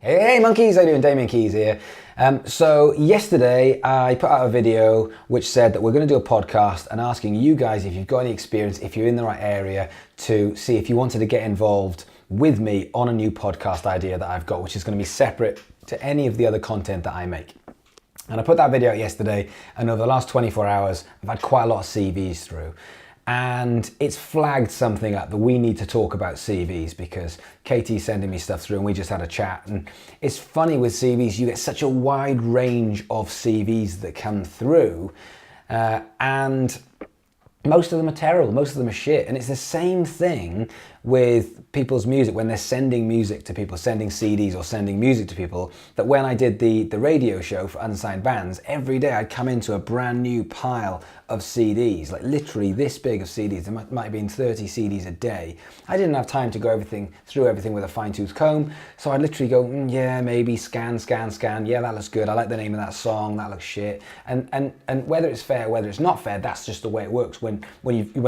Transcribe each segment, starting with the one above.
Hey monkeys, how you doing? Damian Keys here. So yesterday I put out a video which said that we're going to do a podcast and asking you guys if you've got any experience, if you're in the right area, to see if you wanted to get involved with me on a new podcast idea that I've got, which is going to be separate to any of the other content that I make. And I put that video out yesterday, and over the last 24 hours I've had quite a lot of CVs through. And it's flagged something up that we need to talk about CVs, because Katie's sending me stuff through and we just had a chat. And it's funny with CVs, you get such a wide range of CVs that come through, and most of them are terrible, most of them are shit. And it's the same thing with people's music when they're sending music to people, sending CDs or sending music to people, that when I did the radio show for unsigned bands, every day I'd come into a brand new pile of CDs, like literally this big of CDs. There might have been 30 CDs a day. I didn't have time to go through everything with a fine-tooth comb, so I'd literally go, yeah, maybe scan, yeah, that looks good, I like the name of that song, that looks shit. And whether it's fair, whether it's not fair, that's just the way it works when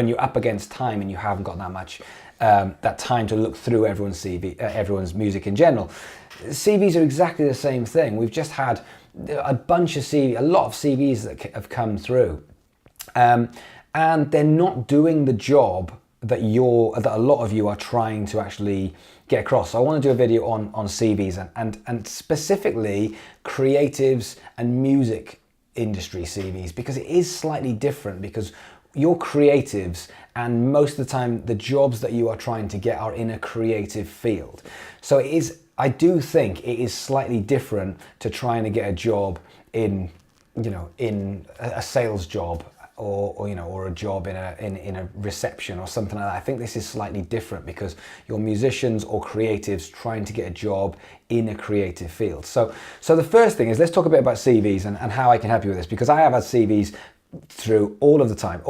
you're up against time and you haven't got that much that time to look through everyone's CV, everyone's music in general. CVs are exactly the same thing. We've just had a lot of CVs that have come through, and they're not doing the job that a lot of you are trying to actually get across. So I want to do a video on CVs and specifically creatives and music industry CVs, because it is slightly different, because you're creatives and most of the time the jobs that you are trying to get are in a creative field. So I do think it is slightly different to trying to get a job in a sales job or a job in a reception or something like that. I think this is slightly different because you're musicians or creatives trying to get a job in a creative field. So the first thing is, let's talk a bit about CVs and how I can help you with this, because I have had CVs through all of the time.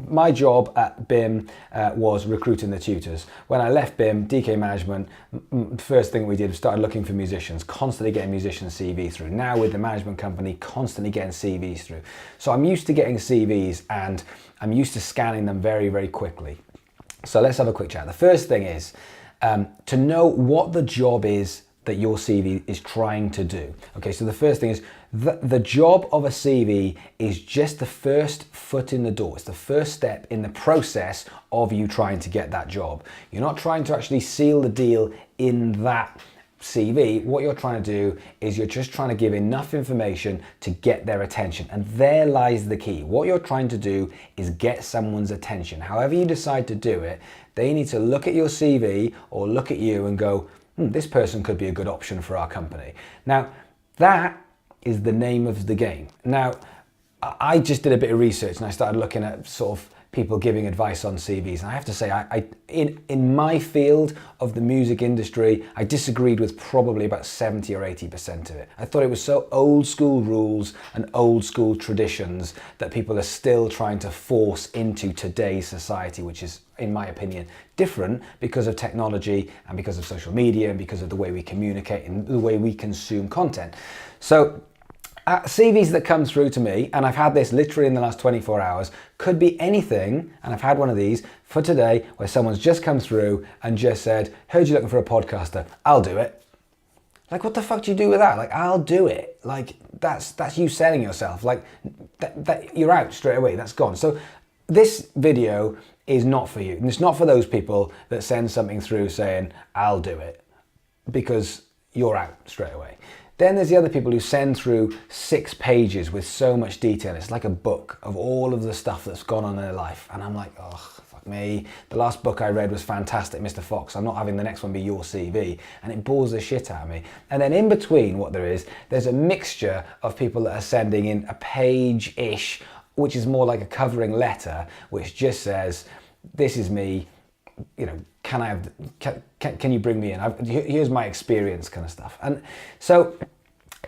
My job at BIM was recruiting the tutors. When I left BIM, DK Management, first thing we did was started looking for musicians, constantly getting musicians CV through. Now with the management company, constantly getting CVs through. So I'm used to getting CVs and I'm used to scanning them very, very quickly. So let's have a quick chat. The first thing is to know what the job is that your CV is trying to do. Okay, so the first thing is the job of a CV is just the first foot in the door. It's the first step in the process of you trying to get that job. You're not trying to actually seal the deal in that CV. What you're trying to do is you're just trying to give enough information to get their attention. And there lies the key. What you're trying to do is get someone's attention. However you decide to do it, they need to look at your CV or look at you and go, this person could be a good option for our company. Now, that is the name of the game. Now, I just did a bit of research and I started looking at sort of people giving advice on CVs. And I have to say, in my field of the music industry, I disagreed with probably about 70 or 80% of it. I thought it was so old school rules and old school traditions that people are still trying to force into today's society, which is, in my opinion, different because of technology and because of social media and because of the way we communicate and the way we consume content. So CVs that come through to me, and I've had this literally in the last 24 hours, could be anything, and I've had one of these for today where someone's just come through and just said, heard you're looking for a podcaster, I'll do it. Like, what the fuck do you do with that? Like, I'll do it. Like, that's you selling yourself. Like, that you're out straight away, that's gone. So this video is not for you. And it's not for those people that send something through saying, I'll do it, because you're out straight away. Then there's the other people who send through 6 pages with so much detail. It's like a book of all of the stuff that's gone on in their life. And I'm like, oh, fuck me. The last book I read was fantastic, Mr. Fox. I'm not having the next one be your CV. And it bores the shit out of me. And then in between what there's a mixture of people that are sending in a page-ish, which is more like a covering letter, which just says, this is me, can you bring me in? Here's my experience, kind of stuff. And so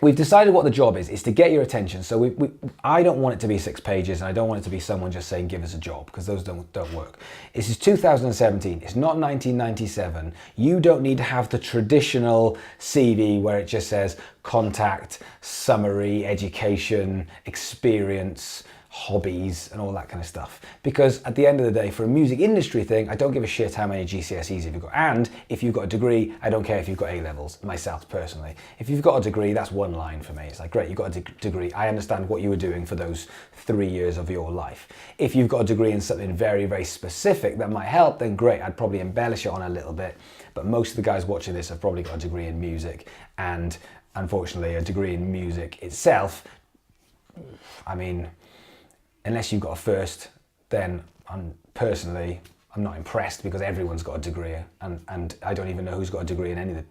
we've decided what the job is to get your attention. So I don't want it to be 6 pages, and I don't want it to be someone just saying, give us a job, because those don't work. This is 2017. It's not 1997. You don't need to have the traditional CV where it just says contact, summary, education, experience, hobbies and all that kind of stuff. Because at the end of the day, for a music industry thing, I don't give a shit how many GCSEs you've got. And if you've got a degree, I don't care if you've got A-levels, myself personally. If you've got a degree, that's one line for me. It's like, great, you've got a degree. I understand what you were doing for those 3 years of your life. If you've got a degree in something very, very specific that might help, then great, I'd probably embellish it on a little bit. But most of the guys watching this have probably got a degree in music, and unfortunately a degree in music itself, I mean, unless you've got a first, then I'm not impressed, because everyone's got a degree, and I don't even know who's got a degree in any of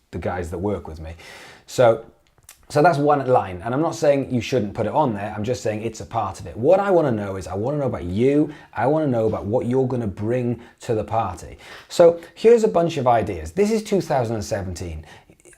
the guys that work with me. So that's one line, and I'm not saying you shouldn't put it on there, I'm just saying it's a part of it. What I want to know is, I want to know about you, I want to know about what you're going to bring to the party. So here's a bunch of ideas. This is 2017.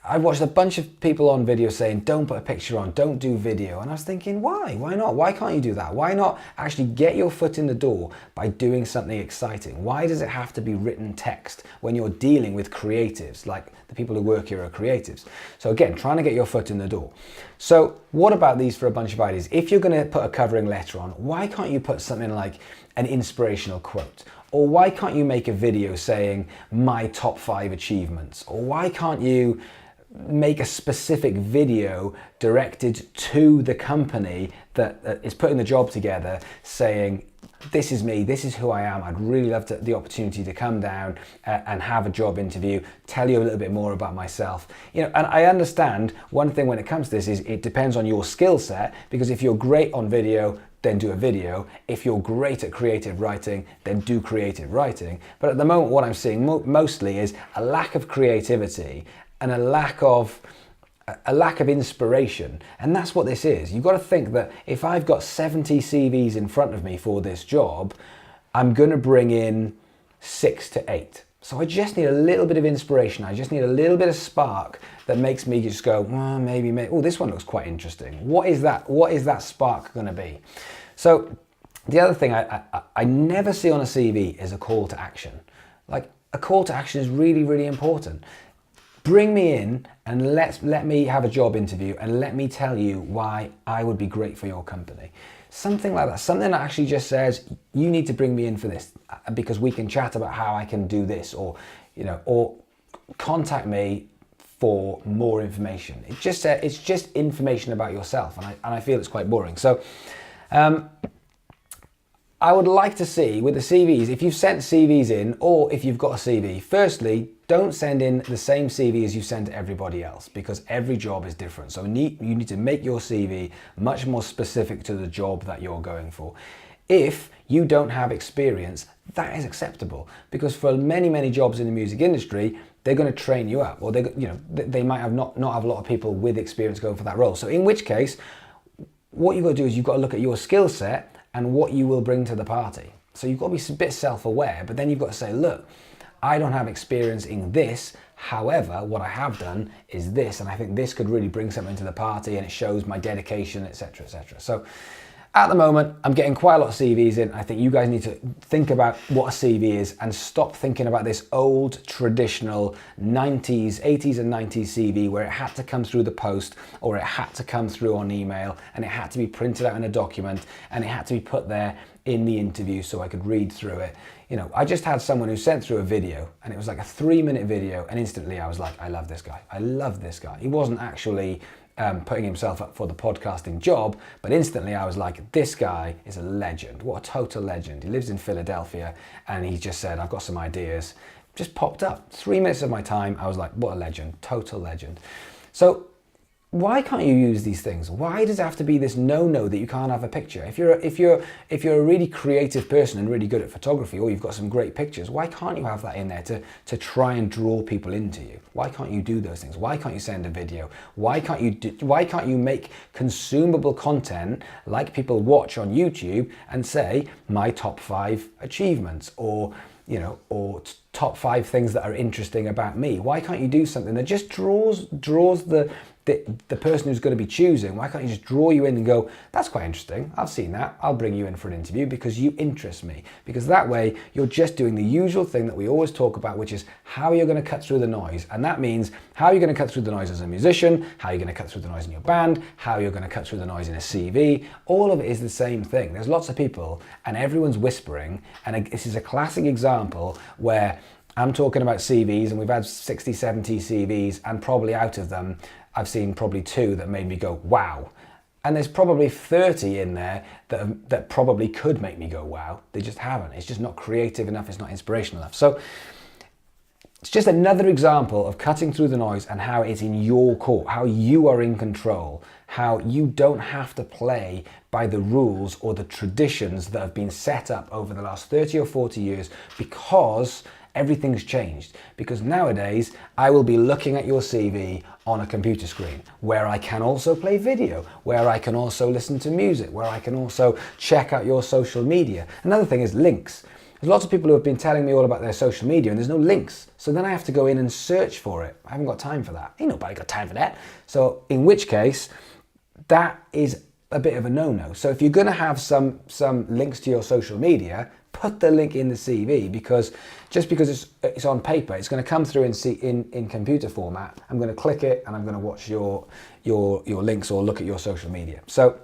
I watched a bunch of people on video saying, don't put a picture on, don't do video. And I was thinking, why? Why not? Why can't you do that? Why not actually get your foot in the door by doing something exciting? Why does it have to be written text when you're dealing with creatives? Like, the people who work here are creatives. So again, trying to get your foot in the door. So what about these for a bunch of ideas? If you're going to put a covering letter on, why can't you put something like an inspirational quote? Or why can't you make a video saying my top 5 achievements? Or why can't you make a specific video directed to the company that is putting the job together, saying, this is me, this is who I am, I'd really love the opportunity to come down and have a job interview, tell you a little bit more about myself. You know, and I understand one thing when it comes to this is it depends on your skill set, because if you're great on video, then do a video. If you're great at creative writing, then do creative writing. But at the moment, what I'm seeing mostly is a lack of creativity and a lack of inspiration. And that's what this is. You've got to think that if I've got 70 CVs in front of me for this job, I'm going to bring in 6 to 8. So I just need a little bit of inspiration. I just need a little bit of spark that makes me just go, well, maybe, oh, this one looks quite interesting. What is that? What is that spark going to be? So the other thing I never see on a CV is a call to action. Like, a call to action is really, really important. Bring me in and let me have a job interview and let me tell you why I would be great for your company. Something like that. Something that actually just says, you need to bring me in for this because we can chat about how I can do this, or, you know, or contact me for more information. It's just information about yourself, and I feel it's quite boring. So I would like to see with the CVs, if you've sent CVs in, or if you've got a CV, firstly, don't send in the same CV as you send to everybody else, because every job is different. So you need to make your CV much more specific to the job that you're going for. If you don't have experience, that is acceptable, because for many, many jobs in the music industry, they're going to train you up, or they might have not have a lot of people with experience going for that role. So in which case, what you've got to do is you've got to look at your skill set and what you will bring to the party. So you've got to be a bit self-aware, but then you've got to say, look, I don't have experience in this. However, what I have done is this, and I think this could really bring something to the party, and it shows my dedication, etc., etc. So at the moment, I'm getting quite a lot of CVs in. I think you guys need to think about what a CV is and stop thinking about this old traditional 90s, 80s and 90s CV where it had to come through the post, or it had to come through on email, and it had to be printed out in a document, and it had to be put there in the interview so I could read through it. You know, I just had someone who sent through a video, and it was like a 3-minute video, and instantly I was like, I love this guy. I love this guy. He wasn't actually putting himself up for the podcasting job, but instantly I was like, this guy is a legend. What a total legend. He lives in Philadelphia, and he just said, I've got some ideas. Just popped up. 3 minutes of my time, I was like, what a legend, total legend. So why can't you use these things? Why does it have to be this no-no that you can't have a picture? If you're a really creative person and really good at photography, or you've got some great pictures, why can't you have that in there to try and draw people into you? Why can't you do those things? Why can't you send a video? Why can't you make consumable content like people watch on YouTube and say my top 5 achievements, or top 5 things that are interesting about me? Why can't you do something that just draws the person who's going to be choosing, why can't you just draw you in and go, that's quite interesting, I've seen that, I'll bring you in for an interview because you interest me. Because that way you're just doing the usual thing that we always talk about, which is how you're going to cut through the noise. And that means how you're going to cut through the noise as a musician, how you're going to cut through the noise in your band, how you're going to cut through the noise in a CV. All of it is the same thing. There's lots of people and everyone's whispering, and this is a classic example where I'm talking about CVs, and we've had 60, 70 CVs, and probably out of them, I've seen probably 2 that made me go, wow. And there's probably 30 in there that probably could make me go, wow. They just haven't. It's just not creative enough. It's not inspirational enough. So it's just another example of cutting through the noise and how it's in your court, how you are in control, how you don't have to play by the rules or the traditions that have been set up over the last 30 or 40 years, because everything's changed. Because nowadays I will be looking at your CV on a computer screen where I can also play video, where I can also listen to music, where I can also check out your social media. Another thing is links. There's lots of people who have been telling me all about their social media and there's no links. So then I have to go in and search for it. I haven't got time for that. Ain't nobody got time for that. So in which case, that is a bit of a no-no. So if you're going to have some links to your social media, put the link in the CV, because just because it's on paper, it's going to come through in computer format. I'm going to click it and I'm going to watch your links or look at your social media. So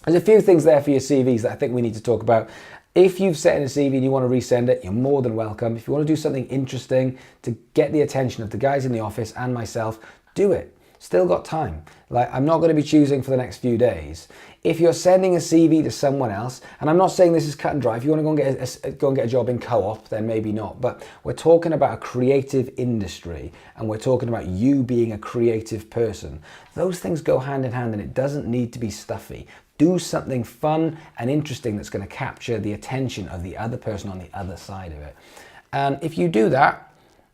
there's a few things there for your CVs that I think we need to talk about. If you've set in a CV and you want to resend it, you're more than welcome. If you want to do something interesting to get the attention of the guys in the office and myself, do it. Still got time. Like, I'm not going to be choosing for the next few days. If you're sending a CV to someone else, and I'm not saying this is cut and dry, if you want to go and get a job in co-op, then maybe not. But we're talking about a creative industry, and we're talking about you being a creative person. Those things go hand in hand, and it doesn't need to be stuffy. Do something fun and interesting that's going to capture the attention of the other person on the other side of it. And if you do that,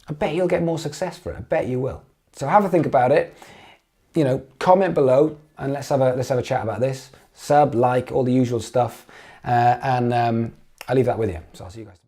I bet you'll get more success for it. I bet you will. So have a think about it. You know, comment below and let's have a chat about this. Sub, like, all the usual stuff, and I'll leave that with you. So I'll see you guys tomorrow.